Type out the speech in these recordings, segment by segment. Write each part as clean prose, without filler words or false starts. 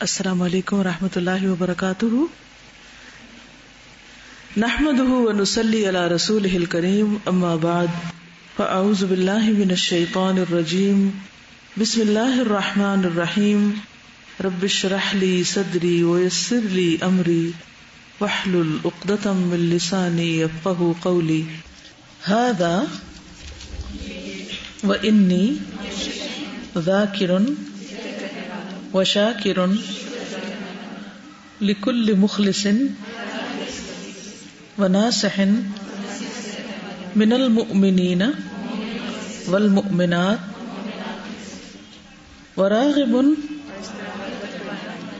السلام علیکم ورحمۃ اللہ وبرکاتہ. نحمده ونصلی علی رسوله الکریم اما بعد فاعوذ باللہ من الشیطان الرجیم بسم اللہ الرحمن الرحیم رب اشرح لی صدری ویسر لی امری واحلل عقدۃ من لسانی یفقهوا قولی. ھذا وانی ذاکر وشاکر لکل مخلص وناصح من المؤمنین والمؤمنات وراغب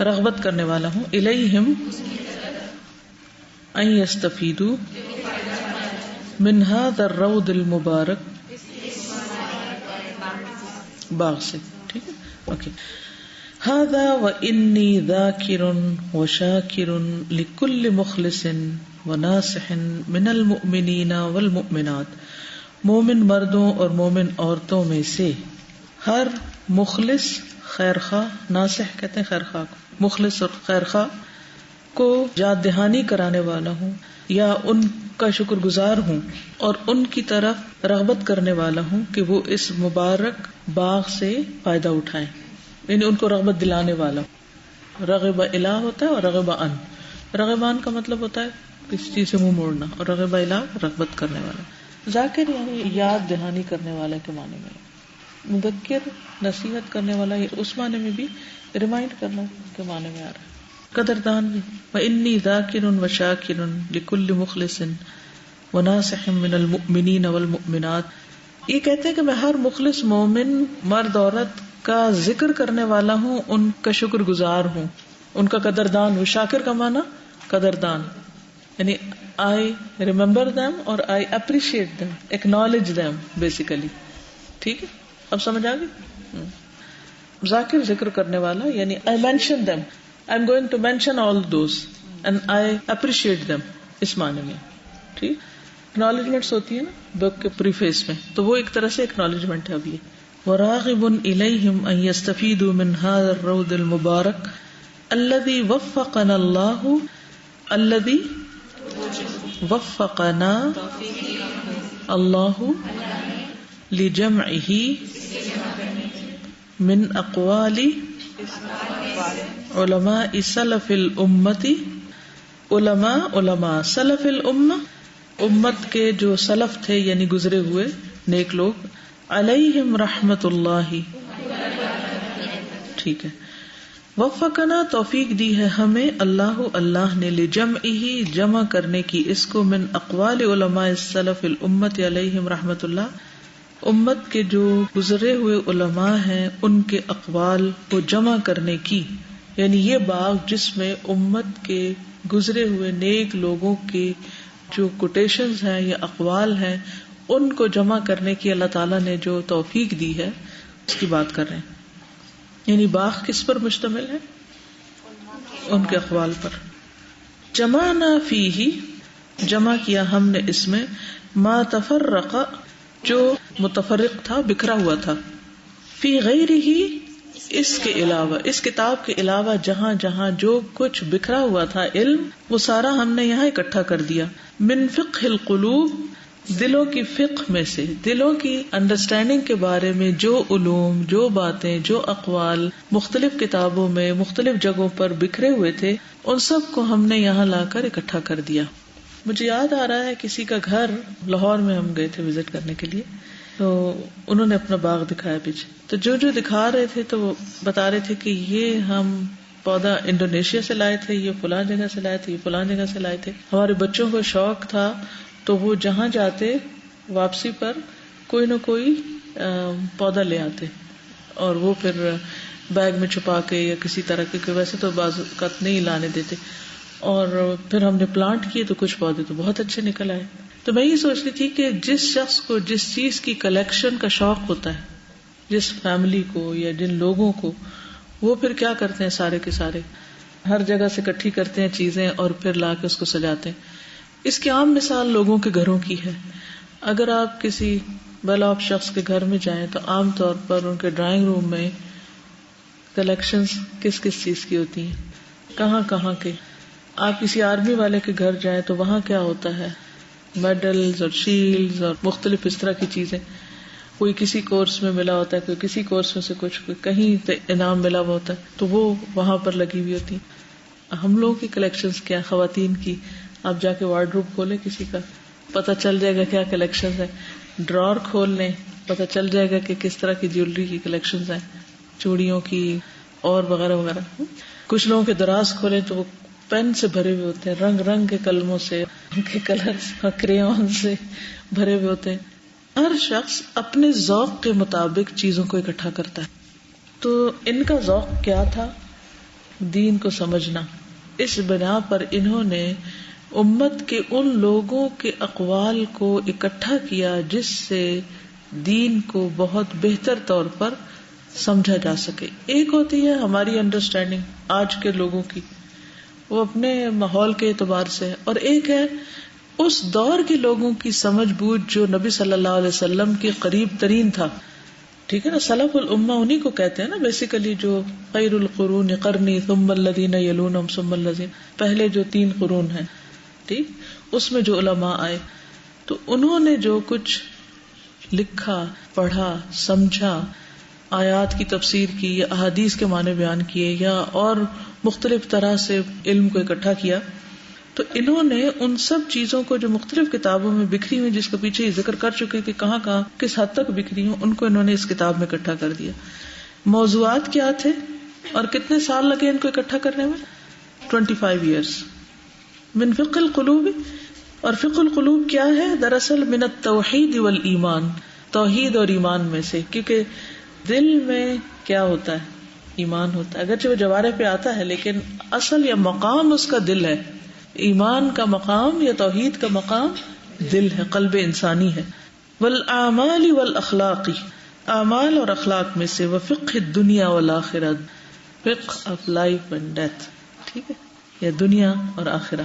رغبت کرنے والا ہوں الیہم ان یستفیدوا من ھذا الروض المبارک باغ سے. ٹھیک ہے اوکے. ھذا وانی ذاکر وشاکر لکل مخلص وناصح من المؤمنین والمؤمنات. مومن مردوں اور مومن عورتوں میں سے ہر مخلص خیر خواہ، ناصح کہتے ہیں خیر خواہ کو، مخلص اور خیر خواہ کو یاد دہانی کرانے والا ہوں یا ان کا شکر گزار ہوں اور ان کی طرف رغبت کرنے والا ہوں کہ وہ اس مبارک باغ سے فائدہ اٹھائیں، یعنی ان کو رغبت دلانے والا. رغب الہ ہوتا ہے اور رغب ان. رغب ان کا مطلب ہوتا ہے کسی چیز سے منہ موڑنا، اور رغب الہ رغبت کرنے والا. ذاکر یعنی یاد دہانی کرنے والا کے معنی میں. مذکر نصیحت کرنے والا اس معنی میں بھی ریمائنڈ کرنا کے معنی میں آ رہا ہے. قدردان بھی. وانی ذاکر وشاکر لکل مخلص وناصح من المؤمنین والمؤمنات. یہ کہتے ہیں کہ میں ہر مخلص مومن مرد عورت کا ذکر کرنے والا ہوں، ان کا شکر گزار ہوں، ان کا قدردان ہوں. شاکر کا معنی قدردان، یعنی I remember them اور I appreciate them, acknowledge them basically. ٹھیک ہے اب سمجھ آ گئی. ذاکر ذکر کرنے والا یعنی I mention them, I'm going to mention all those and I appreciate them اس معنی میں. ٹھیک acknowledgements ہوتی ہے نا بک کے پریفیس میں، تو وہ ایک طرح سے acknowledgement ہے. اب یہ وراغب الیہم ان یستفیدوا من ھذا الروض المبارک الذی وفقنا اللہ لجمعہ من اقوال علماء سلف الامت. علماء سلف الامہ، امت کے جو سلف تھے یعنی گزرے ہوئے نیک لوگ، علیہم رحمت اللہ. ٹھیک ہے. وفقنا توفیق دی ہے ہمیں اللہ نے لجمعہ جمع کرنے کی اس کو من اقوال علماء السلف الامت علیہم رحمت اللہ، امت کے جو گزرے ہوئے علماء ہیں ان کے اقوال کو جمع کرنے کی، یعنی یہ باغ جس میں امت کے گزرے ہوئے نیک لوگوں کے جو کوٹیشنز ہیں یا اقوال ہیں ان کو جمع کرنے کی اللہ تعالیٰ نے جو توفیق دی ہے اس کی بات کر رہے ہیں. یعنی باغ کس پر مشتمل ہے؟ ان کے اقوال پر. جمعنا فیہ، جمع کیا ہم نے اس میں، ما تفرق جو متفرق تھا، بکھرا ہوا تھا، فی غیرہ اس کے علاوہ، اس کتاب کے علاوہ جہاں جہاں جو کچھ بکھرا ہوا تھا علم، وہ سارا ہم نے یہاں اکٹھا کر دیا. من فقہ القلوب، دلوں کی فقہ میں سے، دلوں کی انڈرسٹینڈنگ کے بارے میں جو علوم، جو باتیں، جو اقوال مختلف کتابوں میں مختلف جگہوں پر بکھرے ہوئے تھے، ان سب کو ہم نے یہاں لا کر اکٹھا کر دیا. مجھے یاد آ رہا ہے کسی کا گھر لاہور میں ہم گئے تھے وزٹ کرنے کے لیے، تو انہوں نے اپنا باغ دکھایا پیچھے. تو جو دکھا رہے تھے تو وہ بتا رہے تھے کہ یہ ہم پودا انڈونیشیا سے لائے تھے، یہ فلاں جگہ سے لائے تھے، یہ فلاں جگہ سے لائے تھے. ہمارے بچوں کو شوق تھا تو وہ جہاں جاتے واپسی پر کوئی نہ کوئی پودا لے آتے اور وہ پھر بیگ میں چھپا کے یا کسی طرح کے، ویسے تو بعض اوقات نہیں لانے دیتے، اور پھر ہم نے پلانٹ کیے تو کچھ پودے تو بہت اچھے نکل آئے. تو میں یہ سوچ رہی تھی کہ جس شخص کو جس چیز کی کلیکشن کا شوق ہوتا ہے، جس فیملی کو یا جن لوگوں کو، وہ پھر کیا کرتے ہیں، سارے کے سارے ہر جگہ سے اکٹھی کرتے ہیں چیزیں اور پھر لا کے اس کو سجاتے ہیں. اس کی عام مثال لوگوں کے گھروں کی ہے. اگر آپ کسی ویل آف شخص کے گھر میں جائیں تو عام طور پر ان کے ڈرائنگ روم میں کلیکشنز کس کس چیز کی ہوتی ہیں، کہاں کہاں کے. آپ کسی آرمی والے کے گھر جائیں تو وہاں کیا ہوتا ہے، میڈلز اور شیلڈز اور مختلف اس طرح کی چیزیں. کوئی کسی کورس میں ملا ہوتا ہے، کوئی کسی کورس میں سے کچھ، کوئی کہیں انعام ملا ہوا ہوتا ہے، تو وہ وہاں پر لگی ہوئی ہوتی. ہم لوگوں کی کلیکشنز کیا، خواتین کی، آپ جا کے وارڈروب کھولیں کسی کا، پتہ چل جائے گا کیا کلیکشنز ہے. ڈرار کھول لیں، پتہ چل جائے گا کہ کس طرح کی جیولری کی کلیکشنز ہیں، چوڑیوں کی اور وغیرہ وغیرہ. کچھ لوگوں کے دراز کھولیں تو وہ پین سے بھرے ہوئے ہوتے ہیں، رنگ رنگ کے قلموں سے، ان کے کلرز اور کریون سے بھرے ہوئے ہوتے ہیں. ہر شخص اپنے ذوق کے مطابق چیزوں کو اکٹھا کرتا ہے. تو ان کا ذوق کیا تھا؟ دین کو سمجھنا. اس بنا پر انہوں نے امت کے ان لوگوں کے اقوال کو اکٹھا کیا جس سے دین کو بہت بہتر طور پر سمجھا جا سکے. ایک ہوتی ہے ہماری انڈرسٹینڈنگ آج کے لوگوں کی، وہ اپنے ماحول کے اعتبار سے، اور ایک ہے اس دور کے لوگوں کی سمجھ بوجھ جو نبی صلی اللہ علیہ وسلم کے قریب ترین تھا. ٹھیک ہے نا، سلف الامہ انہی کو کہتے ہیں نا بیسیکلی، جو خیر القرون قرنی ثم الذین یلونہم ثم الذین، پہلے جو 3 قرون ہیں، ٹھیک، اس میں جو علماء آئے تو انہوں نے جو کچھ لکھا، پڑھا، سمجھا، آیات کی تفسیر کی یا احادیث کے معنی بیان کیے یا اور مختلف طرح سے علم کو اکٹھا کیا، تو انہوں نے ان سب چیزوں کو جو مختلف کتابوں میں بکھری ہوئی، جس کے پیچھے یہ ذکر کر چکے کہ کہاں کہاں کس حد تک بکھری ہوں، ان کو انہوں نے اس کتاب میں اکٹھا کر دیا. موضوعات کیا تھے اور کتنے سال لگے ان کو اکٹھا کرنے میں؟ 25 ایئرس. من فقہ القلوب، اور فقہ القلوب کیا ہے؟ دراصل من التوحید والایمان، توحید اور ایمان میں سے، کیونکہ دل میں کیا ہوتا ہے؟ ایمان ہوتا ہے. اگرچہ وہ جوارح پہ آتا ہے لیکن اصل یا مقام اس کا دل ہے. ایمان کا مقام یا توحید کا مقام دل ہے، قلب انسانی ہے. والاعمال والاخلاق، اعمال اور اخلاق میں سے. وفقہ الدنیا والآخرہ، فقہ آف لائف اینڈ ڈیتھ، ٹھیک ہے، یا دنیا اور آخرہ،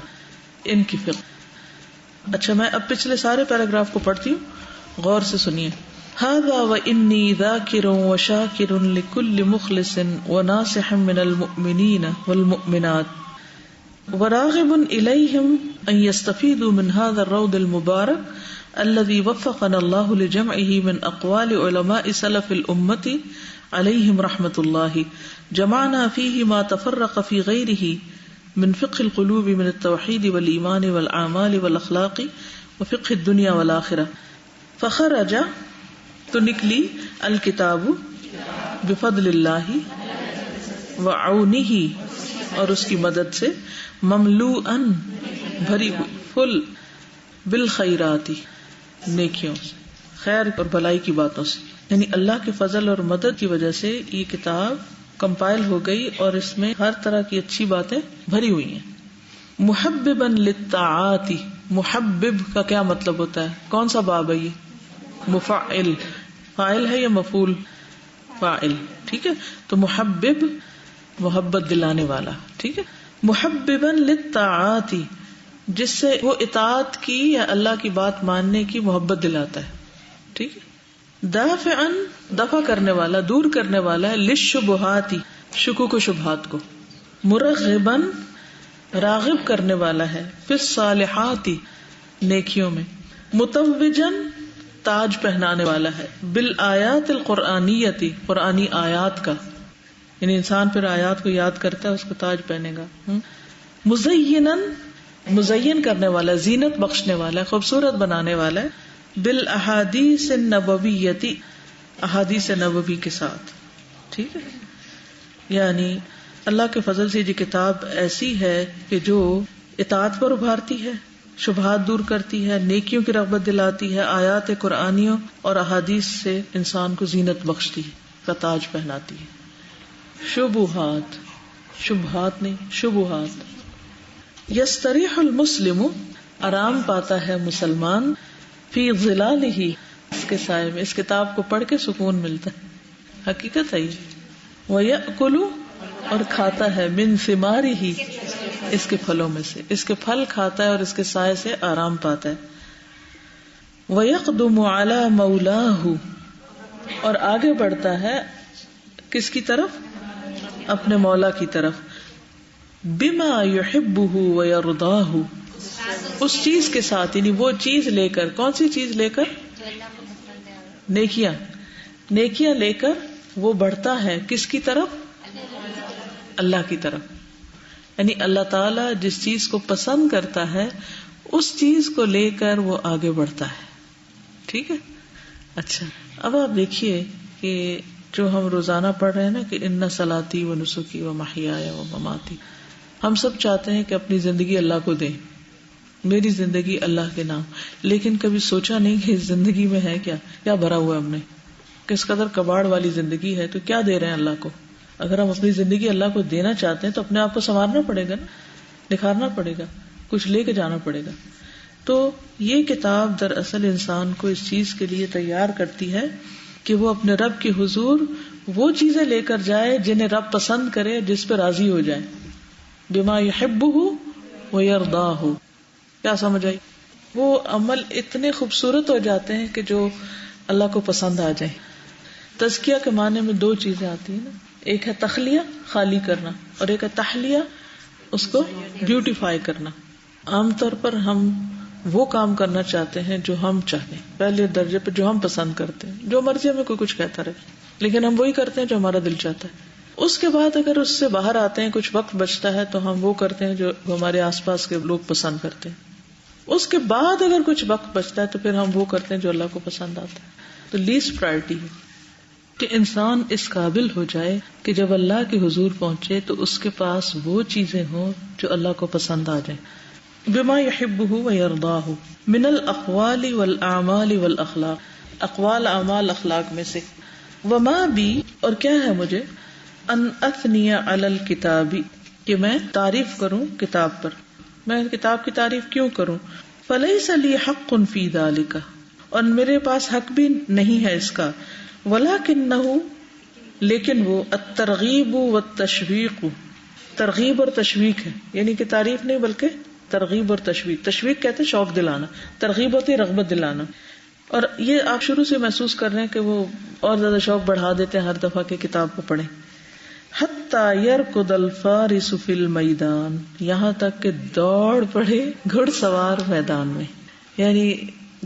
ان کی فقہ. اچھا، میں اب پچھلے سارے پیراگراف کو پڑھتی ہوں، غور سے سنیے. هذا وإني ذاكر وشاكر لكل مخلص وناصح من المؤمنين والمؤمنات وراغب إليهم أن يستفيدوا من هذا الروض المبارك الذي وفقنا الله لجمعه من أقوال علماء سلف الأمة عليهم رحمة الله، جمعنا فيه ما تفرق في غيره من فقه القلوب من التوحيد والإيمان والأعمال والأخلاق وفقه الدنيا والآخرة. فخرج، تو نکلی، الکتاب بفضل اللہ وعونہ، اور اس کی مدد سے، مملوءً، بھری ہوئی، فل، بالخیرات، نیکیوں سے، خیر اور بھلائی کی باتوں سے. یعنی اللہ کے فضل اور مدد کی وجہ سے یہ کتاب کمپائل ہو گئی اور اس میں ہر طرح کی اچھی باتیں بھری ہوئی ہیں. محببا للطاعات، محبب کا کیا مطلب ہوتا ہے؟ کون سا باب ہے یہ؟ مفعل، فاعل ہے یا مفعول؟ فاعل، ٹھیک ہے. تو محبب، محبت دلانے والا، ٹھیک ہے. محببا للطاعات، جس سے وہ اطاعت کی یا اللہ کی بات ماننے کی محبت دلاتا ہے، ٹھیک ہے. دافعا، دفع کرنے والا، دور کرنے والا ہے، للشبہات، شکوک و شبہات کو. مرغبا، راغب کرنے والا ہے، فی الصالحات، نیکیوں میں. متوجا، تاج پہنانے والا ہے، بالآیات القرآنیتی، قرآنی آیات کا، یعنی انسان پھر آیات کو یاد کرتا ہے اس کو تاج پہنے گا. مزینا، مزین کرنے والا، زینت بخشنے والا، خوبصورت بنانے والا ہے. بالاحادیث النبویتی، احادیث نبوی کے ساتھ، ٹھیک ہے. یعنی اللہ کے فضل سے یہ کتاب ایسی ہے کہ جو اطاعت پر ابھارتی ہے، شبہات دور کرتی ہے، نیکیوں کی رغبت دلاتی ہے، آیات قرآنیوں اور احادیث سے انسان کو زینت بخشتی ہے، کا تاج پہناتی ہے. شبہات، شبہات نہیں، شبہات. یستریح المسلم، آرام پاتا ہے مسلمان، فی ظلالہ، اس کے سائے میں. اس کتاب کو پڑھ کے سکون ملتا ہے، حقیقت ہے یہ. ویأکل، اور کھاتا ہے، من ثمارہ، اس کے پھلوں میں سے، اس کے پھل کھاتا ہے اور اس کے سائے سے آرام پاتا ہے. وَيَقْدُمُ عَلَى مَوْلَاهُ، اور آگے بڑھتا ہے کس کی طرف؟ اپنے مولا کی طرف، بما یحبہ ویرضاہ، اس چیز کے ساتھ، یعنی وہ چیز لے کر. کون سی چیز لے کر؟ نیکیاں. نیکیاں لے کر وہ بڑھتا ہے کس کی طرف؟ اللہ کی طرف. یعنی اللہ تعالی جس چیز کو پسند کرتا ہے اس چیز کو لے کر وہ آگے بڑھتا ہے. ٹھیک ہے. اچھا اب آپ دیکھیے کہ جو ہم روزانہ پڑھ رہے ہیں نا کہ ان صلاتی و نسکی و محیای و مماتی، ہم سب چاہتے ہیں کہ اپنی زندگی اللہ کو دیں، میری زندگی اللہ کے نام. لیکن کبھی سوچا نہیں کہ اس زندگی میں ہے کیا بھرا ہوا ہے ہم نے، کس قدر کباڑ والی زندگی ہے. تو کیا دے رہے ہیں اللہ کو؟ اگر ہم اپنی زندگی اللہ کو دینا چاہتے ہیں تو اپنے آپ کو سنوارنا پڑے گا نا، نکھارنا پڑے گا، کچھ لے کے جانا پڑے گا. تو یہ کتاب دراصل انسان کو اس چیز کے لیے تیار کرتی ہے کہ وہ اپنے رب کے حضور وہ چیزیں لے کر جائے جنہیں رب پسند کرے، جس پہ راضی ہو جائے. بما یحبہ ویرضاہ. کیا سمجھ آئی؟ وہ عمل اتنے خوبصورت ہو جاتے ہیں کہ جو اللہ کو پسند آ جائیں. تزکیہ کے معنی میں دو چیزیں آتی ہیں نا، ایک ہے تخلیہ، خالی کرنا، اور ایک ہے تحلیہ، اس کو بیوٹیفائی کرنا. عام طور پر ہم وہ کام کرنا چاہتے ہیں جو ہم چاہتے ہیں، پہلے درجے پہ جو ہم پسند کرتے ہیں، جو مرضی ہمیں کوئی کچھ کہتا رہے، لیکن ہم وہی کرتے ہیں جو ہمارا دل چاہتا ہے. اس کے بعد اگر اس سے باہر آتے ہیں، کچھ وقت بچتا ہے، تو ہم وہ کرتے ہیں جو ہمارے آس پاس کے لوگ پسند کرتے ہیں. اس کے بعد اگر کچھ وقت بچتا ہے تو پھر ہم وہ کرتے ہیں جو اللہ کو پسند آتا ہے. تو لیسٹ پرائرٹی ہے کہ انسان اس قابل ہو جائے کہ جب اللہ کے حضور پہنچے تو اس کے پاس وہ چیزیں ہوں جو اللہ کو پسند آ جائیں. بما یحبہ ویرضاہ من الاقوال والاعمال والاخلاق، اقوال، اعمال، اخلاق میں سے. وما بی، اور کیا ہے مجھے، ان اثنی علی الکتاب، کہ میں تعریف کروں کتاب پر. میں کتاب کی تعریف کیوں کروں؟ فلیس لی حق فی ذلک، اور میرے پاس حق بھی نہیں ہے اس کا. ولکنہ، لیکن وہ الترغیب والتشویق، ترغیب اور تشویق ہے. یعنی کہ تعریف نہیں بلکہ ترغیب اور تشویق. تشویق کہتے ہیں شوق دلانا، ترغیب ہوتی ہے رغبت دلانا. اور یہ آپ شروع سے محسوس کر رہے ہیں کہ وہ اور زیادہ شوق بڑھا دیتے ہیں ہر دفعہ کہ کتاب کو پڑھیں. حتی یرکض الفارس فی المیدان، یہاں تک کہ دوڑ پڑے گھڑ سوار میدان میں. یعنی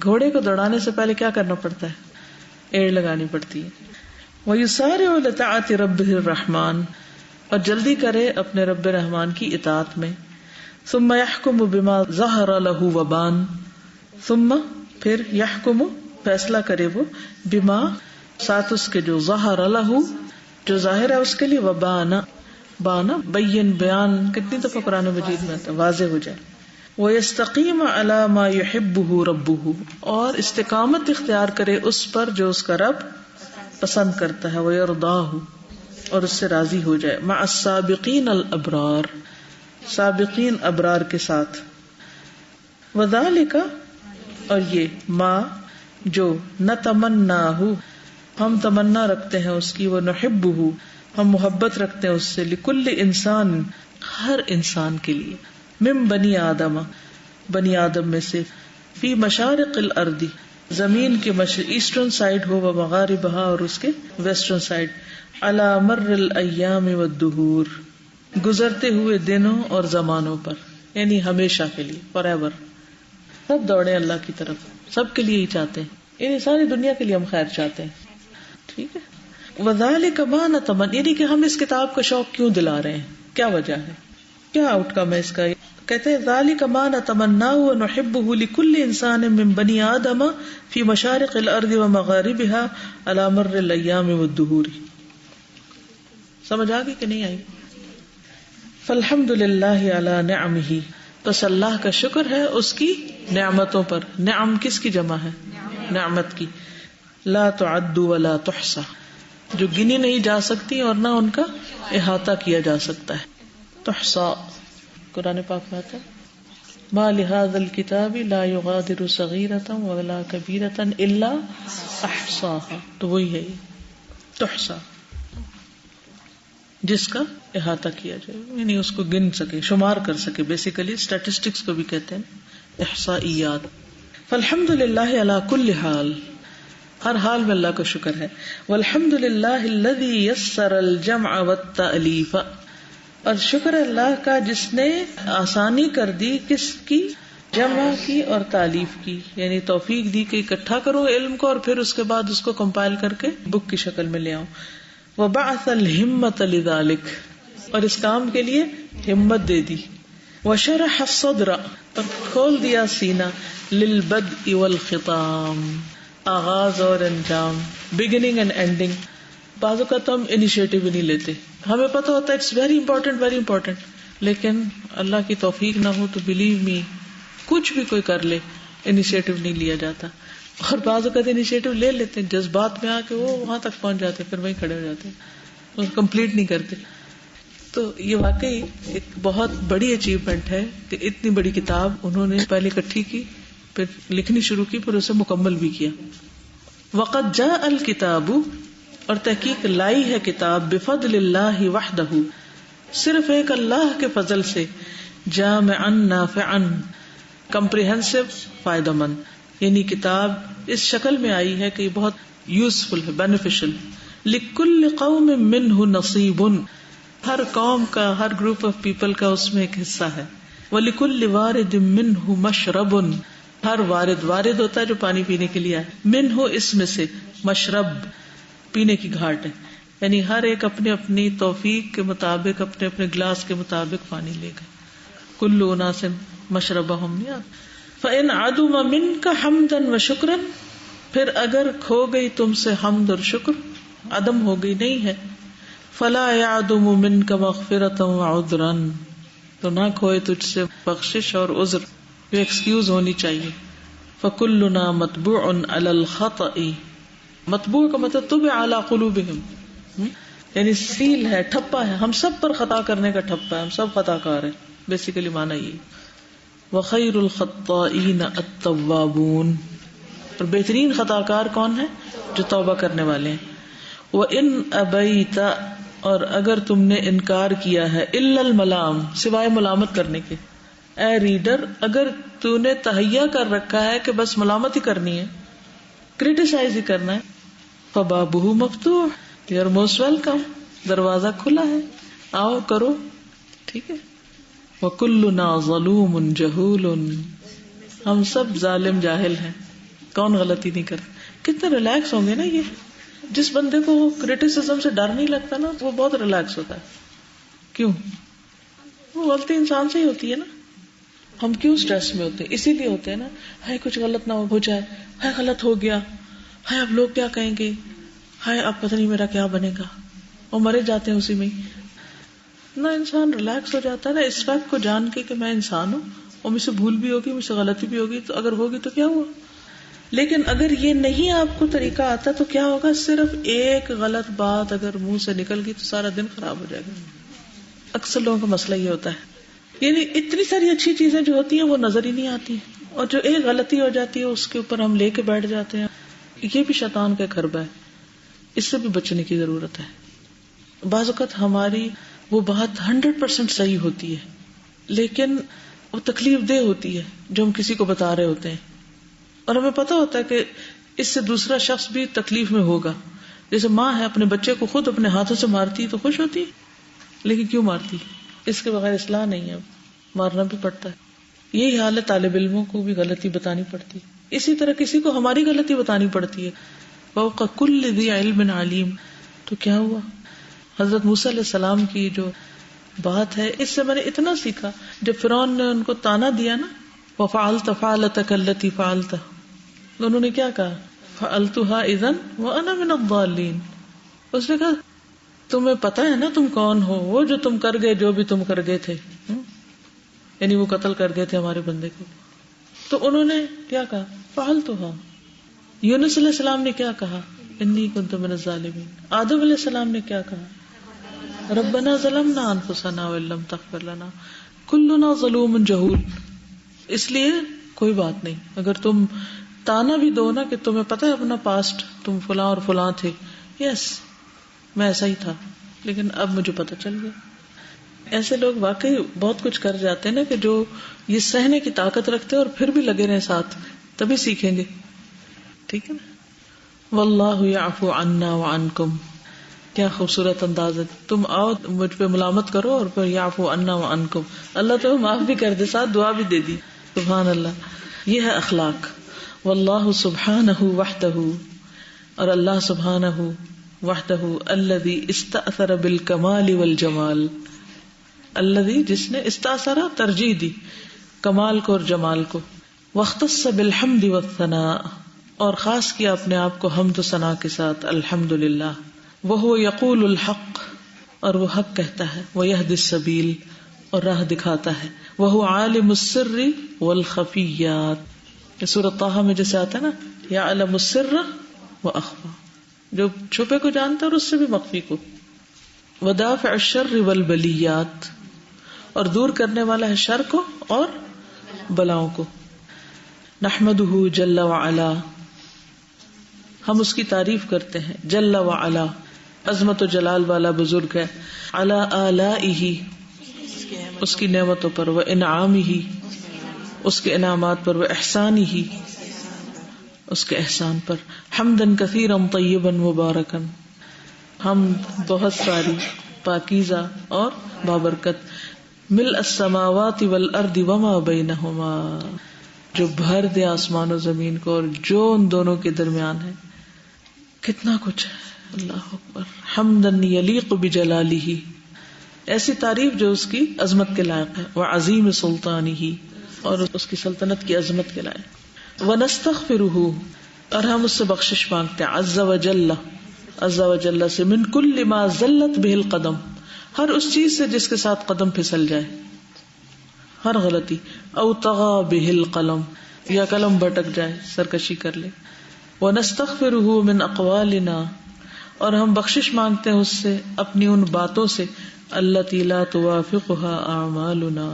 گھوڑے کو دوڑانے سے پہلے کیا کرنا پڑتا ہے؟ ایڑ لگانی پڑتی ہے. ویسارع لطاعت ربہ الرحمن، اور جلدی کرے اپنے رب رحمان کی اطاعت میں. ثم یحکم بما ظہر لہ وبان، ثم پھر یحکم فیصلہ کرے وہ، بما ساتھ اس کے جو ظہر لہ جو ظاہر ہے اس کے لیے، وبانا بانا بین بیان کتنی دفعہ قرآن مجید میں آتا ہے، واضح ہو جائے. ویستقیم علی ما یحبہ ربہ، اور استقامت اختیار کرے اس پر جو اس کا رب پسند کرتا ہے. ویرضاہ، اور اس سے راضی ہو جائے. مع السابقین الابرار، سابقین ابرار کے ساتھ. وذالک، اور یہ ما جو نتمناہ ہم تمنا رکھتے ہیں اس کی، ونحبہ ہم محبت رکھتے ہیں اس سے، لکل انسان ہر انسان کے لیے، من بنی آدم بنی آدم میں سے، فی مشارق الارض زمین کے ایسٹرن سائڈ ہو، ومغاربہا اور اس کے ویسٹرن سائڈ، علی مر الایام والدہور گزرتے ہوئے دنوں اور زمانوں پر، یعنی ہمیشہ کے لیے، فار ایور. سب دوڑے اللہ کی طرف، سب کے لیے ہی چاہتے ہیں، یعنی ساری دنیا کے لیے ہم خیر چاہتے ہیں. ٹھیک ہے. وذالک ما نتمنى، یعنی کہ ہم اس کتاب کا شوق کیوں دلا رہے ہیں، کیا وجہ ہے، کیا آؤٹ کم ہے اس کا. کہتے ہیں ذالک ما نتمناه ونحبه لكل انسان من بنی آدم فی مشارق الارض ومغاربها على مر الايام والدهور. سمجھ آ گئی کہ نہیں آئی؟ فالحمد للہ علی نعمہ، بس اللہ کا شکر ہے اس کی نعمتوں پر. نعم کس کی جمع ہے؟ نعمت کی. لا تعد ولا تحصى، جو گنی نہیں جا سکتی اور نہ ان کا احاطہ کیا جا سکتا ہے. تحصى قرآن پاک میں آتا ہے ما لهذا الكتاب لا يغادر صغيرة ولا كبيرة الا احصاها، تو وہی ہے تحصى، جس کا احاطہ کیا جائے، یعنی اس کو گن سکے، شمار کر سکے. بیسیکلی اسٹیٹسٹکس کو بھی کہتے ہیں احصائیات. فالحمد للہ علی کل حال، ہر حال میں اللہ کا شکر ہے. والحمد للہ الذی یسر الجمع والتألیف، اور شکر اللہ کا جس نے آسانی کر دی کس کی؟ جمع کی اور تالیف کی، یعنی توفیق دی کہ اکٹھا کرو علم کو اور پھر اس کے بعد اس کو کمپائل کر کے بک کی شکل میں لے آؤں. وبعث الہمت لذالک، اور اس کام کے لیے ہمت دے دی. وشرح الصدر، اور کھول دیا سینہ. للبدء والختام، آغاز اور انجام، بگننگ اینڈ اینڈنگ. بعض اوقات ہم انیشیٹو بھی نہیں لیتے، ہمیں پتہ ہوتا ہے اٹس ویری امپورٹنٹ، لیکن اللہ کی توفیق نہ ہو تو بلیو می کچھ بھی کوئی کر لے انیشیٹو نہیں لیا جاتا. اور بعض اوقات انیشیٹو لے لیتے ہیں، جذبات میں آ کے وہ وہاں تک پہنچ جاتے ہیں، پھر وہیں کھڑے ہو جاتے ہیں اور کمپلیٹ نہیں کرتے. تو یہ واقعی ایک بہت بڑی اچیومنٹ ہے کہ اتنی بڑی کتاب انہوں نے پہلے اکٹھی کی، پھر لکھنی شروع کی، پھر اسے مکمل بھی کیا. وقد جاء الکتاب، اور تحقیق لائی ہے کتاب، بفضل اللہ وحدہ، صرف ایک اللہ کے فضل سے، جامعا نافعا، کمپریہنسو، فائدہ مند. یعنی کتاب اس شکل میں آئی ہے کہ یہ بہت یوزفل ہے، بینیفیشل. لکل قوم منہ نصیب، ہر قوم کا، ہر گروپ آف پیپل کا اس میں ایک حصہ ہے. وَلِكُلِّ وَارِدٍ مِّنْهُ مَشْرَبٌ، ہر وارد ہوتا ہے جو پانی پینے کے لیے آئے. منہ اس میں سے، مشرب پینے کی گھاٹ ہے، یعنی ہر ایک اپنے اپنی توفیق کے مطابق، اپنے اپنے گلاس کے مطابق پانی لے گا. کل اناس مشربہم. فإن عدم منک حمدا وشکرا، پھر اگر کھو گئی تم سے حمد اور شکر، عدم ہو گئی، نہیں ہے. فلا يعدم منک مغفرۃ وعذرا، تو نہ کھوئے تجھ سے بخشش اور عذر، یہ ایکسکیوز ہونی چاہیے. فکلنا مطبوع علی الخطأ، مطبوع کا مطلب طبع علی قلوبہم، یعنی سیل ہے، ٹھپا ہے، ہم سب پر خطا کرنے کا ٹھپا ہے، ہم سب خطا کار ہیں، بیسیکلی معنی یہ. وخیر الخطائین التوابون، اور بہترین خطا کار کون ہے؟ جو توبہ کرنے والے ہیں. وَإِنْ أَبَيْتَ، اور اگر تم نے انکار کیا ہے، إِلَّا الْمَلَامَ، سوائے ملامت کرنے کے. اے ریڈر، اگر تو نے تہیا کر رکھا ہے کہ بس ملامت ہی کرنی ہے، کریٹیسائز ہی کرنا ہے، فَبَابُهُ مَفْتُوحٌ، یو آر موسٹ ویلکم، دروازہ کھلا ہے، آؤ کرو. ٹھیک ہے. وَكُلُّنَا ظَلُومٌ جَهُولٌ، ہم سب ظالم جاہل ہیں، کون غلطی نہیں کرتا. کتنے ریلیکس ہوں گے نا یہ. جس بندے کو کریٹیسزم سے ڈر نہیں لگتا نا، وہ بہت ریلیکس ہوتا ہے. کیوں؟ وہ غلطی انسان سے ہی ہوتی ہے نا. ہم کیوں سٹریس میں ہوتے ہیں؟ اسی لیے ہوتے ہیں نا، ہائے کچھ غلط نہ ہو جائے، ہائے غلط ہو گیا، ہائے اب لوگ کیا کہیں گے، ہائے اب پتہ نہیں میرا کیا بنے گا، اور مرے جاتے ہیں اسی میں. نہ انسان ریلیکس ہو جاتا ہے نا اس فیکٹ کو جان کے کہ میں انسان ہوں اور مجھ سے بھول بھی ہوگی، مجھ سے غلطی بھی ہوگی، تو اگر ہوگی تو کیا ہوا. لیکن اگر یہ نہیں آپ کو طریقہ آتا تو کیا ہوگا؟ صرف ایک غلط بات اگر منہ سے نکل گئی تو سارا دن خراب ہو جائے گا. اکثر لوگوں کا مسئلہ یہ ہوتا ہے، یعنی اتنی ساری اچھی چیزیں جو ہوتی ہیں وہ نظر ہی نہیں آتی، اور جو ایک غلطی ہو جاتی ہے اس کے اوپر ہم لے کے بیٹھ جاتے ہیں. یہ بھی شیطان کا ایک حربہ ہے، اس سے بھی بچنے کی ضرورت ہے. بعض اوقات ہماری وہ بات 100% صحیح ہوتی ہے، لیکن وہ تکلیف دہ ہوتی ہے جو ہم کسی کو بتا رہے ہوتے ہیں، اور ہمیں پتا ہوتا ہے کہ اس سے دوسرا شخص بھی تکلیف میں ہوگا. جیسے ماں ہے، اپنے بچے کو خود اپنے ہاتھوں سے مارتی تو خوش ہوتی ہے، لیکن کیوں مارتی؟ اس کے بغیر اصلاح نہیں ہے، مارنا بھی پڑتا ہے. یہی حال ہے، طالب علموں کو بھی غلطی بتانی پڑتی ہے، اسی طرح کسی کو ہماری غلطی بتانی پڑتی ہے. فوق کل ذی علم علیم. تو کیا ہوا؟ حضرت موسیٰ علیہ السلام کی جو بات ہے، اس سے میں نے اتنا سیکھا. جب فرعون نے ان کو تانا دیا نا، وَفَعَلْتَ فَعَلَتَكَ الَّتِي فَعَلْتَ، انہوں نے کیا کہا؟ فَعَلْتُهَا إِذًا وَأَنَا مِنَ الضَّالِّينَ. اس نے کہا تمہیں پتا ہے نا تم کون ہو، وہ جو تم کر گئے، جو بھی تم کر گئے تھے، یعنی وہ قتل کر گئے تھے ہمارے بندے کو. تو انہوں نے کیا کہا؟ فَعَلْتُهَا. یونس علیہ السلام نے کیا کہا؟ انی کنت من الظالمین. آدم علیہ السلام نے کیا کہا؟ ربنا ظلمنا انفسنا وان لم تغفر لنا. کلنا ظلوم جہول. اس لیے کوئی بات نہیں، اگر تم تانا بھی دو نا کہ تمہیں پتہ ہے اپنا پاسٹ، تم فلاں اور فلاں تھے، یس میں ایسا ہی تھا، لیکن اب مجھے پتہ چل گیا. ایسے لوگ واقعی بہت کچھ کر جاتے ہیں نا کہ جو یہ سہنے کی طاقت رکھتے ہیں اور پھر بھی لگے رہے ساتھ، تبھی سیکھیں گے. ٹھیک ہے نا. واللہ یعفو عنا وعنکم. کیا خوبصورت انداز ہے. تم آؤ مجھ پہ ملامت کرو اور پھر یعفو عنا وعنکم. اللہ تو معاف بھی کر دے, ساتھ دعا بھی دے دی. سبحان اللہ. یہ ہے اخلاق. واللہ سبحانہ وحدہ, اور اللہ سبحانہ وحدہ الذی استأثر بالکمال والجمال. الذی جس نے استأثر ترجیح دی کمال کو اور جمال کو. واختص بالحمد والثناء, اور خاص کیا اپنے آپ کو حمد و ثنا کے ساتھ. الحمدللہ. وہو یقول الحق, اور وہ حق کہتا ہے. ویہدی السبیل, اور راہ دکھاتا ہے. وہو عالم السر والخفیات. یہ سورۃ طٰہٰ میں جیسے آتا ہے نا, یعلم السر واخفی, جو چھپے کو جانتا ہے اور اس سے بھی مخفی کو. ودافع الشر والبلیات, اور دور کرنے والا ہے شر کو اور بلاؤں کو. نحمدہ جل وعلا, ہم اس کی تعریف کرتے ہیں. جل وعلا, عظمت و جلال والا بزرگ ہے. علی آلائہ, اس کی نعمتوں پر. و انعامہ, اس کے انعامات پر. و احسانہ, اس کے احسان پر. حمدن کثیرا طیبا مبارکا, ہم بہت ساری پاکیزہ اور بابرکت. ملء السماوات والارض وما بینہما, جو بھر دے آسمان و زمین کو اور جو ان دونوں کے درمیان ہے. کتنا کچھ ہے. اللہ اکبر. حمدن یلیق بجلالہ, ایسی تعریف جو اس کی عظمت کے لائق ہے. وعظیم سلطانہ, اور اس کی سلطنت کی عظمت کے لائق. ونستغفرہ, اور ہم اس سے بخشش مانگتے ہیں. عز وجل, عز وجل سے. من کل ما زلت بہ القدم, ہر اس چیز سے جس کے ساتھ قدم پھسل جائے, ہر غلطی. او طغى بہ القلم, یا قلم بھٹک جائے, سرکشی کر لے. ونستغفرہ من اقوالنا, اور ہم بخشش مانگتے ہیں اس سے اپنی ان باتوں سے. التی لا توافقها اعمالنا,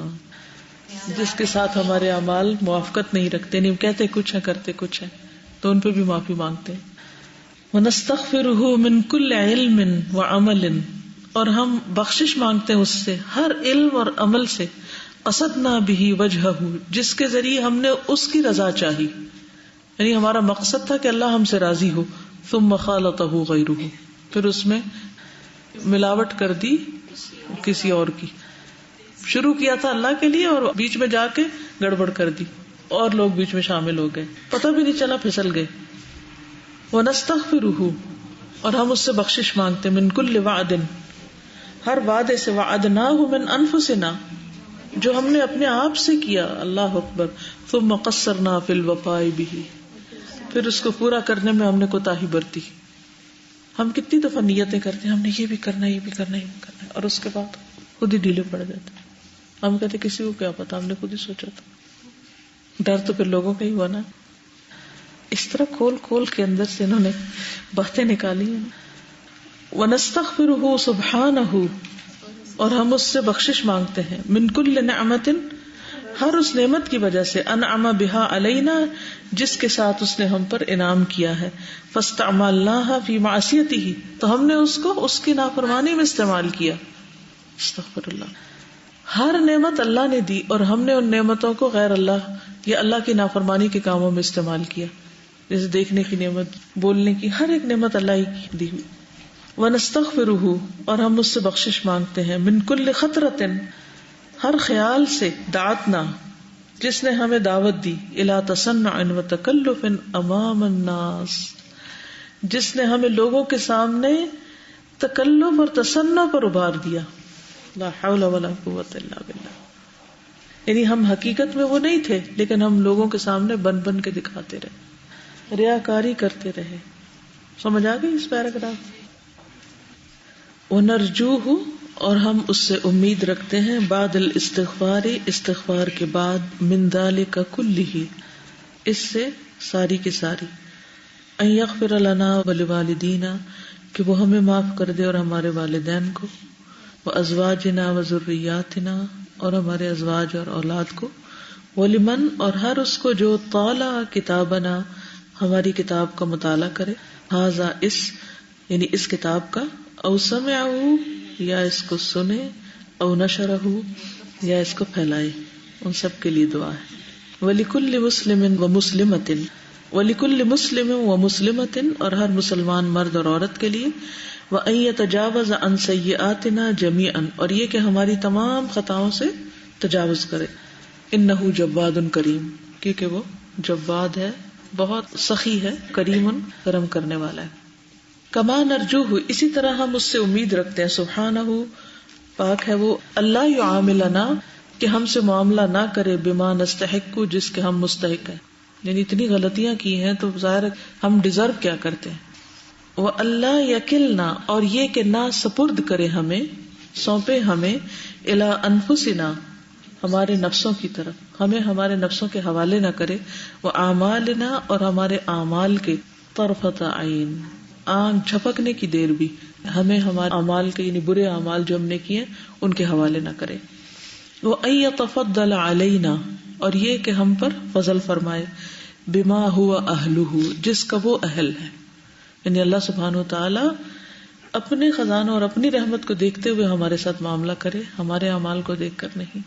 جس کے ساتھ ہمارے اعمال موافقت نہیں رکھتے, نہیں کہتے کچھ ہے کرتے کچھ ہے, تو ان پہ بھی معافی مانگتے ہیں. ونستغفرہ من کل علم وعمل, اور ہم بخشش مانگتے ہیں اس سے ہر علم اور عمل سے. قصدنا بہ وجہہ, جس کے ذریعے ہم نے اس کی رضا چاہی, یعنی ہمارا مقصد تھا کہ اللہ ہم سے راضی ہو. ثم خالطہ غیرہ, پھر اس میں ملاوٹ کر دی کسی اور کی. شروع کیا تھا اللہ کے لیے اور بیچ میں جا کے گڑبڑ کر دی, اور لوگ بیچ میں شامل ہو گئے, پتہ بھی نہیں چلا, پھسل گئے. ونستغفرہ, اور ہم اس سے بخشش مانگتے. من کل وعد, ہر وعدے سے. وعدناہ من انفسنا, جو ہم نے اپنے آپ سے کیا. اللہ اکبر. ثم قصرنا فی الوفاء بہ, پھر اس کو پورا کرنے میں ہم نے کوتاہی برتی. ہم کتنی دفعہ نیتیں کرتے ہیں, ہم نے یہ بھی کرنا ہے, یہ بھی کرنا ہے, یہ بھی کرنا ہے, اور اس کے بعد خود ہی ڈھیلے پڑ جاتے. ہم کہتے کسی کو کیا پتا, ہم نے خود ہی سوچا تھا. ڈر تو پھر لوگوں کا ہی ہوا نا. اس طرح کھول کھول کے اندر سے انہوں نے باتیں نکالی ہیں. ونستغفرہ سبحانہ, اور ہم اس سے بخشش مانگتے ہیں. من کل نعمت, ہر اس نعمت کی وجہ سے. انعم بہا علینا, جس کے ساتھ اس نے ہم پر انعام کیا ہے. فاستعملناها فی معصیتہ, تو ہم نے اس کو اس کی نافرمانی میں استعمال کیا. استغفر اللہ. ہر نعمت اللہ نے دی اور ہم نے ان نعمتوں کو غیر اللہ یا اللہ کی نافرمانی کے کاموں میں استعمال کیا. جیسے دیکھنے کی نعمت, بولنے کی, ہر ایک نعمت اللہ ہی کی دی ہوئی. ونستغفرہ, اور ہم اس سے بخشش مانگتے ہیں. من کل خطرۃ, ہر خیال سے. دعتنا, جس نے ہمیں دعوت دی. الی تصنع وتکلف امام الناس, جس نے ہمیں لوگوں کے سامنے تکلف اور تصنع پر ابھار دیا. لا حول ولا قوۃ الا باللہ. یعنی ہم حقیقت میں وہ نہیں تھے, لیکن ہم لوگوں کے سامنے بن بن کے دکھاتے رہے, ریاکاری کرتے رہے. سمجھ آ گئی اس پیراگراف؟ وَنَرْجُوهُ, اور ہم اس سے امید رکھتے ہیں. بعد الاستغفار, استغفار کے بعد. من ذلك كله, اس سے ساری کی ساری. ان یغفر لنا ولوالدینا, کہ وہ ہمیں معاف کر دے اور ہمارے والدین کو. وازواجنا وذریاتنا, اور ہمارے ازواج اور اولاد کو. ولمن, اور ہر اس کو جو طالع کتابنا, ہماری کتاب کا مطالعہ کرے. ھذا, اس یعنی اس کتاب کا. او سمعہ, یا اس کو سنے. او نشرہ, یا اس کو پھیلائے. ان سب کے لیے دعا ہے. وَلِكُلِّ مُسْلِمٍ وَمُسْلِمَةٍ, وَلِكُلِّ مُسْلِمٍ وَمُسْلِمَةٍ اور ہر مسلمان مرد اور عورت کے لیے، وَأَن يَتَجَاوَزَ عَن سَيِّئَاتِنَا جَمِيعًا اور یہ کہ ہماری تمام خطاؤں سے تجاوز کرے، إِنَّهُ جَوَّادٌ کریم کیونکہ وہ جواد ہے، بہت سخی ہے، کریم کرم کرنے والا ہے. کما نرجوہ اسی طرح ہم اس سے امید رکھتے ہیں، سبحانہ پاک ہے وہ، اللہ یعاملنا کہ ہم سے معاملہ نہ کرے، بما نستحق جس کے ہم مستحق ہیں، یعنی اتنی غلطیاں کی ہیں تو ظاہر ہم ڈیزرو کیا کرتے ہیں. وہ اللہ یکلنا اور یہ کہ نہ سپرد کرے ہمیں، سونپے ہمیں، الی انفسنا ہمارے نفسوں کی طرف، ہمیں ہمارے نفسوں کے حوالے نہ کرے، وہ اعمالنا اور ہمارے اعمال کے، طرفۃ عین آنکھ جھپکنے کی دیر بھی ہمیں ہمارے اعمال کے یعنی برے اعمال جو ہم نے کیے ان کے حوالے نہ کرے. وہ ان یتفضل علینا اور یہ کہ ہم پر فضل فرمائے، بما ہوا اہلہ جس کا وہ اہل ہے، یعنی اللہ سبحانہ و تعالی اپنے خزانوں اور اپنی رحمت کو دیکھتے ہوئے ہمارے ساتھ معاملہ کرے، ہمارے اعمال کو دیکھ کر نہیں.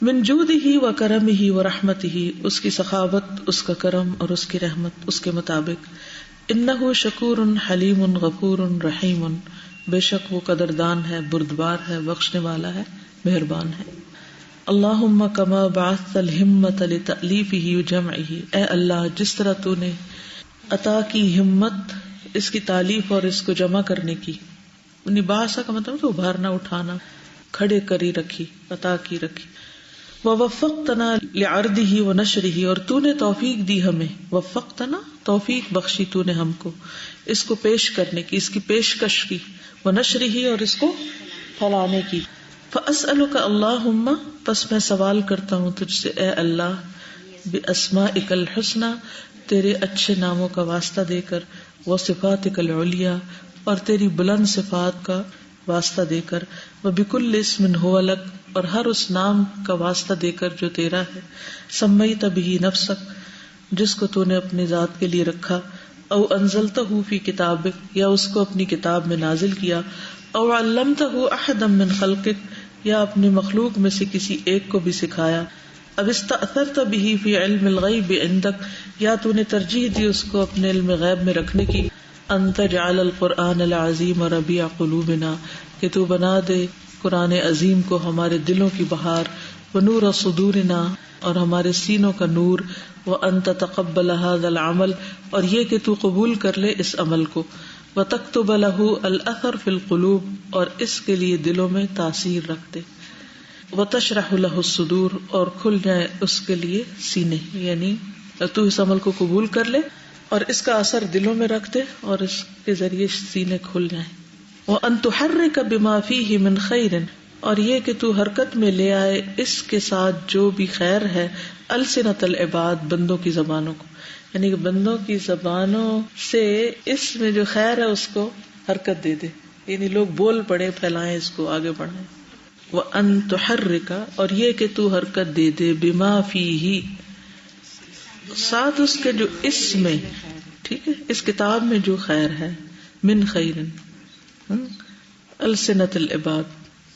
من جودہ و کرمہ و رحمتہ اس کی سخاوت، اس کا کرم اور اس کی رحمت اس کے مطابق. انہ شکور حلیم غفور رحیم بے شک وہ قدردان ہے، بردبار ہے، بخشنے والا ہے، مہربان ہے. اللہم کما بعثت الہمت لتألیفہ وجمعہ اے اللہ جس طرح تو نے عطا کی ہمت اس کی تالیف اور اس کو جمع کرنے کی، یعنی بعثہ کا مطلب تو ابھارنا، اٹھانا، کھڑے کری رکھی، عطا کی رکھی. ووفقتنا لعرضہ ونشرہ اور تو نے توفیق دی ہمیں، وفقتنا توفیق بخشی تو نے ہم کو اس کو پیش کرنے کی، اس کی پیشکش کی، ونشرہ اور اس کو پھیلانے کی. فاسألک اللہم پس میں سوال کرتا ہوں تجھ سے اے اللہ، باسمائک الحسنی تیرے اچھے ناموں کا واسطہ دے کر، وصفاتک العلیٰ اور تیری بلند صفات کا واسطہ دے کر، وبکل اسم ہو لک اور ہر اس نام کا واسطہ دے کر جو تیرا ہے، سمیت بہ نفسک جس کو تو نے اپنی ذات کے لیے رکھا، او انزلتہ فی کتابک یا اس کو اپنی کتاب میں نازل کیا، او علمتہ احدا من خلقک یا اپنی مخلوق میں سے کسی ایک کو بھی سکھایا، اب استأثرت بہ فی علم الغیب عندک یا تو نے ترجیح دی اس کو اپنے علم غیب میں رکھنے کی، ان تجعل القرآن العظیم ربیع قلوبنا کہ تو بنا دے قرآن عظیم کو ہمارے دلوں کی بہار، ونور صدورنا اور ہمارے سینوں کا نور، وان تتقبل هذا العمل اور یہ کہ تو قبول کر لے اس عمل کو، وتکتب له الاثر فی القلوب اور اس کے لیے دلوں میں تاثیر رکھ دے، وتشرح له الصدور اور کھل جائے اس کے لیے سینے، یعنی تو اس عمل کو قبول کر لے اور اس کا اثر دلوں میں رکھ دے اور اس کے ذریعے سینے کھل جائیں. وَأَن تُحَرِّكَ بِمَا فِيهِ مِنْ خَيْرٍ اور یہ کہ تو حرکت میں لے آئے اس کے ساتھ جو بھی خیر ہے، السنۃ العباد بندوں کی زبانوں کو، یعنی کہ بندوں کی زبانوں سے اس میں جو خیر ہے اس کو حرکت دے دے، یعنی لوگ بول پڑے، پھیلائیں اس کو، آگے بڑھائیں. وَأَن تُحَرِّكَ اور یہ کہ تو حرکت دے دے، بِمَا فِيهِ ساتھ اس کے جو اس میں، ٹھیک ہے، اس کتاب میں جو خیر ہے، من خیر السنۃ العباد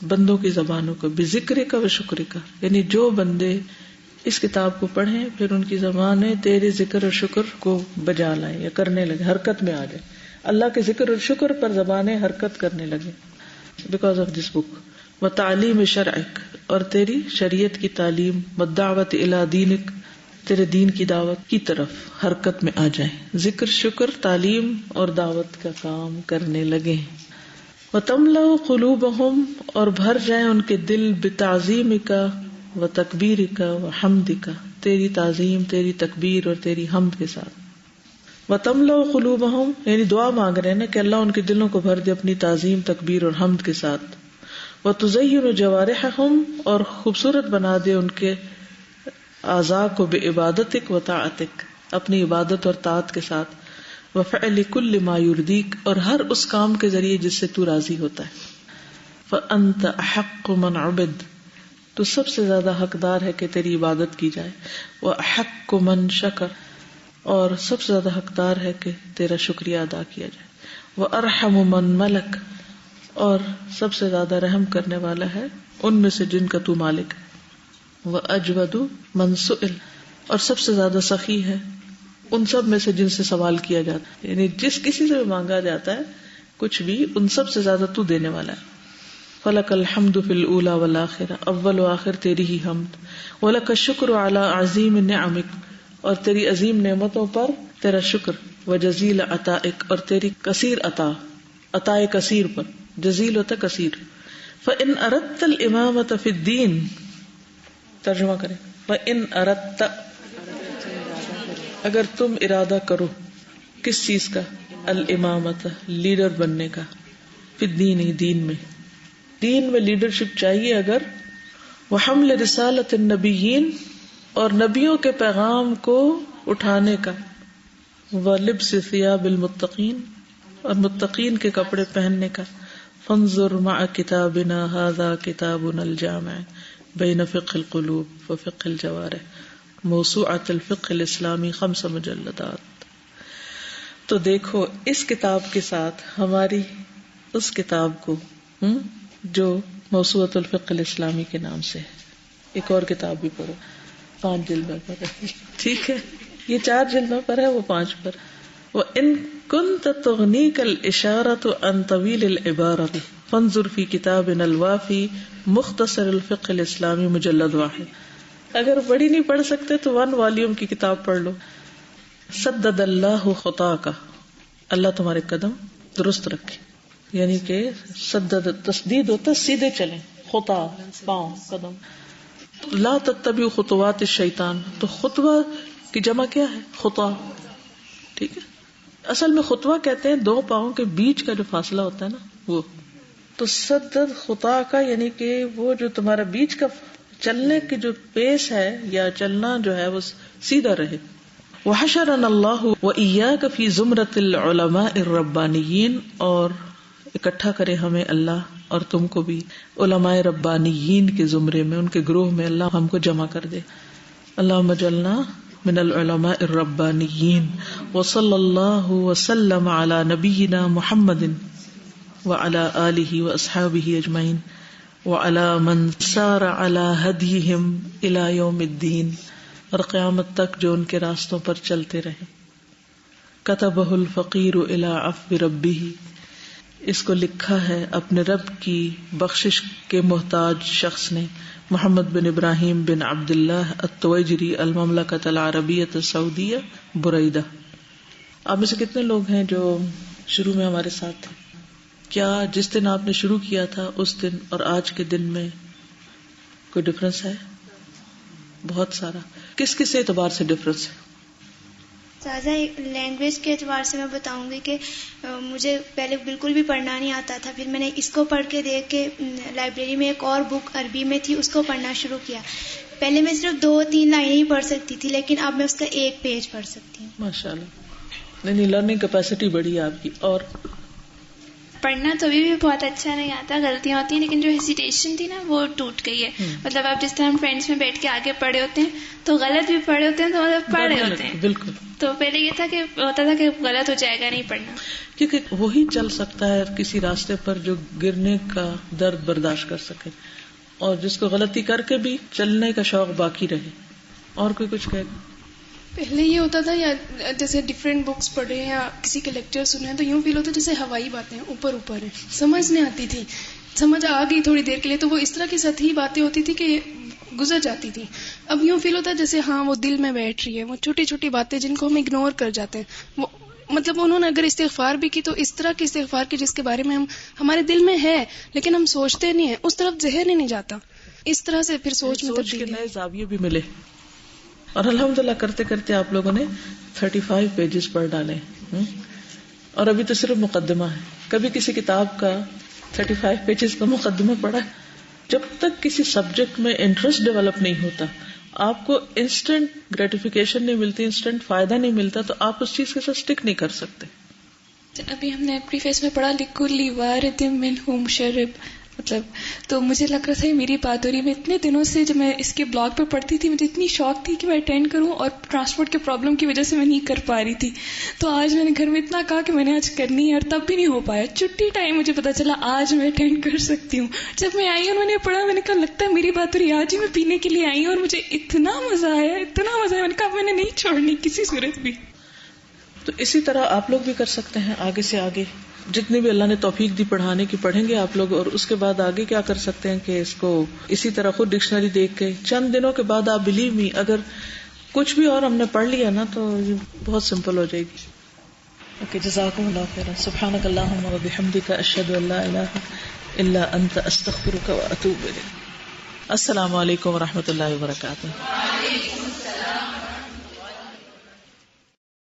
بندوں کی زبانوں کو، بذکر کا و شکر کا، یعنی جو بندے اس کتاب کو پڑھیں پھر ان کی زبانیں تیرے ذکر اور شکر کو بجا لائیں یا کرنے لگے، حرکت میں آ جائے، اللہ کے ذکر اور شکر پر زبانیں حرکت کرنے لگے بیکاز آف دس بک. وتعلیم شرعک اور تیری شریعت کی تعلیم، والدعوت الی دینک تیرے دین کی دعوت کی طرف حرکت میں آ جائیں، ذکر شکر تعلیم اور دعوت کا کام کرنے لگے. وَتَمْلَأُ قُلُوبَهُمْ اور بھر جائیں ان کے دل، بِتَعْظِيمِكَ وَتَكْبِيرِكَ وَحَمْدِكَ تیری تعظیم، تیری تکبیر اور تیری حمد کے ساتھ. وَتَمْلَأُ قُلُوبَهُمْ یعنی دعا مانگ رہے ہیں نا کہ اللہ ان کے دلوں کو بھر دے اپنی تعظیم، تکبیر اور حمد کے ساتھ. وَتُزَيِّنُ جَوَارِحَهُمْ اور خوبصورت بنا دے ان کے اعضاء کو، بعبادتک وطاعتک اپنی عبادت اور طاعت کے ساتھ، وفعل کل ما یرضیک اور ہر اس کام کے ذریعے جس سے تو راضی ہوتا ہے. فانت احق من عبد تو سب سے زیادہ حقدار ہے کہ تیری عبادت کی جائے، واحق من شکر اور سب سے زیادہ حقدار ہے کہ تیرا شکریہ ادا کیا جائے، وارحم من ملک اور سب سے زیادہ رحم کرنے والا ہے ان میں سے جن کا تو مالک ہے، واجود من سئل اور سب سے زیادہ سخی ہے ان سب میں سے جن سے سوال کیا جاتا ہے، یعنی جس کسی سے بھی مانگا جاتا ہے کچھ بھی، ان سب سے زیادہ تو دینے والا ہے. فلک الحمد فی الاولی والآخرہ، اول و آخر تیری ہی حمد. ولک الشکر علی عظیم نعمک، اور تیری عظیم نعمتوں پر تیرا شکر. وجزیل عطائک، اور تیری کثیر عطا، عطا کثیر پر. جزیل ہوتا کثیر. فإن اردت الامامۃ فی الدین، ترجمہ کریں. فإن اردت، اگر تم ارادہ کرو کس چیز کا؟ الامامۃ، لیڈر بننے کا. فی الدین، دین میں. دین میں لیڈرشپ چاہیے اگر. وحمل رسالۃ النبیین، اور نبیوں کے پیغام کو اٹھانے کا. ولبس ثیاب المتقین، اور متقین کے کپڑے پہننے کا. فانظر مع کتابنا ھذا کتابنا الجامع بین فقہ القلوب وفقہ الجوارح، موسوعۃ الفقہ الاسلامی 5 مجلدات. تو دیکھو اس کتاب کے ساتھ ہماری اس کتاب کو جو موسوعۃ الفقہ الاسلامی کے نام سے ہے. ایک اور کتاب بھی پڑھو، 5 جلدوں پر ہے. ٹھیک ہے، یہ 4 جلدوں پر ہے، وہ 5 پر. وَإِن كُنْتَ تُغْنِيكَ الْإِشَارَةُ عَنْ طَوِيلِ الْعِبَارَةِ فَانْظُرْ فِي كِتَابِنَا الْوَافِي مُخْتَصَرِ الْفِقْهِ الْإِسْلَامِ مجلد 1. اگر بڑی نہیں پڑھ سکتے تو 1 والیوم کی کتاب پڑھ لو. سدد اللہ خطاک، اللہ تمہارے قدم درست رکھے. یعنی کہ سدد، تسدید ہوتا سیدھے چلیں، خطا پاؤں قدم. لا تتبعوا خطوات الشیطان، تو خطوہ کی جمع کیا ہے؟ خطا. ٹھیک ہے، اصل میں خطوہ کہتے ہیں 2 پاؤں کے بیچ کا جو فاصلہ ہوتا ہے نا، وہ. تو سدد خطا کا یعنی کہ وہ جو تمہارا بیچ کا چلنے کی جو پیس ہے یا چلنا جو ہے وہ سیدھا رہے. وحشرنا اللہ وإياك في زمرة العلماء الربانیین، اور اکٹھا کرے ہمیں اللہ اور تم کو بھی علماء ربانیین کے زمرے میں، ان کے گروہ میں اللہ ہم کو جمع کر دے. اللہم اجعلنا من العلماء الربانیین. وصلی اللہ وسلم علی نبینا محمد وعلی آلہ واصحابہ اجمعین وعلی من سار علی ہدیہم الی یوم الدین، اور قیامت تک جو ان کے راستوں پر چلتے رہے. کتبہ الفقیر الی عفو ربہ، اس کو لکھا ہے اپنے رب کی بخشش کے محتاج شخص نے. محمد بن ابراہیم بن عبداللہ التویجری، المملکۃ العربیۃ السعودیہ، بریدہ. آپ میں سے کتنے لوگ ہیں جو شروع میں ہمارے ساتھ تھے؟ کیا جس دن آپ نے شروع کیا تھا اس دن اور آج کے دن میں کوئی ڈفرنس ہے؟ بہت سارا. کس کس اعتبار سے ڈفرنس ہے؟ تازہ لینگویج کے اعتبار سے میں بتاؤں گی کہ مجھے پہلے بالکل بھی پڑھنا نہیں آتا تھا. پھر میں نے اس کو پڑھ کے دیکھ کے لائبریری میں ایک اور بک عربی میں تھی، اس کو پڑھنا شروع کیا. پہلے میں صرف 2-3 لائنیں ہی پڑھ سکتی تھی، لیکن اب میں اس کا 1 پیج پڑھ سکتی ہوں. ماشاء اللہ، نہیں لرننگ کیپیسٹی بڑی ہے آپ کی. اور پڑھنا تو ابھی بھی بہت اچھا نہیں آتا، غلطیاں ہوتی ہیں، لیکن جو ہیسیٹیشن تھی نا وہ ٹوٹ گئی ہے. مطلب آپ جس طرح ہم فرینڈس میں بیٹھ کے آگے پڑھے ہوتے ہیں تو غلط بھی پڑھے ہوتے ہیں تو مطلب پڑھ رہے ہوتے ہیں. بالکل. تو پہلے یہ تھا کہ ہوتا تھا کہ غلط ہو جائے گا نہیں پڑھنا، کیونکہ وہی چل سکتا ہے کسی راستے پر جو گرنے کا درد برداشت کر سکے، اور جس کو غلطی کر کے بھی چلنے کا شوق باقی رہے. اور کوئی کچھ کہے گا؟ پہلے یہ ہوتا تھا یا جیسے ڈفرینٹ بکس پڑھے یا کسی کے لیکچر سنے تو یوں فیل ہوتا جیسے ہوائی باتیں اوپر اوپر ہیں، سمجھ نہیں آتی تھی. سمجھ آ گئی تھوڑی دیر کے لیے تو وہ اس طرح کی سطحی باتیں ہوتی تھی کہ گزر جاتی تھی. اب یوں فیل ہوتا جیسے ہاں وہ دل میں بیٹھ رہی ہے، وہ چھوٹی چھوٹی باتیں جن کو ہم اگنور کر جاتے ہیں. وہ مطلب انہوں نے اگر استغفار بھی کی تو اس طرح کی استغفار کی جس کے بارے میں ہمارے دل میں ہے لیکن ہم سوچتے نہیں ہیں، اس طرف ذہن ہی نہیں جاتا. اس طرح سے پھر سوچ میں کے نئے زاویے بھی ملے. اور الحمدللہ کرتے کرتے آپ لوگوں نے 35 پیجز پڑھ ڈالے، اور ابھی تو صرف مقدمہ ہے. کبھی کسی کتاب کا 35 پیجز کا مقدمہ پڑھا؟ جب تک کسی سبجیکٹ میں انٹرسٹ ڈیولپ نہیں ہوتا، آپ کو انسٹنٹ گریٹیفیکیشن نہیں ملتی، انسٹنٹ فائدہ نہیں ملتا، تو آپ اس چیز کے ساتھ اسٹک نہیں کر سکتے. ابھی ہم نے پریفیس میں پڑھا لِكُلِّ وَارِدٍ مِّنْهُمْ شَرِبٌ، مطلب تو مجھے لگ رہا تھا میری بات ہو رہی ہے. میں اتنے دنوں سے جب میں اس کے بلاگ پہ پڑھتی تھی مجھے اتنی شوق تھی کہ میں اٹینڈ کروں، اور ٹرانسپورٹ کے پرابلم کی وجہ سے میں نہیں کر پا رہی تھی. تو آج میں نے گھر میں اتنا کہا کہ میں نے آج کرنی ہے، اور تب بھی نہیں ہو پایا. چھٹی ٹائم مجھے پتا چلا آج میں اٹینڈ کر سکتی ہوں. جب میں آئی اور میں نے پڑھا میں نے کہا لگتا ہے میری بات ہو رہی ہے. آج ہی میں پینے کے لیے آئی ہوں اور مجھے اتنا مزہ آیا، اتنا مزہ آیا. میں نے کہا میں نے نہیں چھوڑنی کسی صورت بھی. تو اسی طرح آپ لوگ بھی کر سکتے ہیں. آگے سے آگے جتنی بھی اللہ نے توفیق دی پڑھانے کی پڑھیں گے آپ لوگ, اور اس کے بعد آگے کیا کر سکتے ہیں کہ اس کو اسی طرح خود ڈکشنری دیکھ کے چند دنوں کے بعد آپ بلیو می اگر کچھ بھی اور ہم نے پڑھ لیا نا تو یہ بہت سمپل ہو جائے گی. اوکے, جزاکم اللہ خیرا. سبحانک اللہم و بحمدک, اشہد ان لا الہ الا انت, استغفرک و اتوب الیک. السلام علیکم و رحمۃ اللہ وبرکاتہ.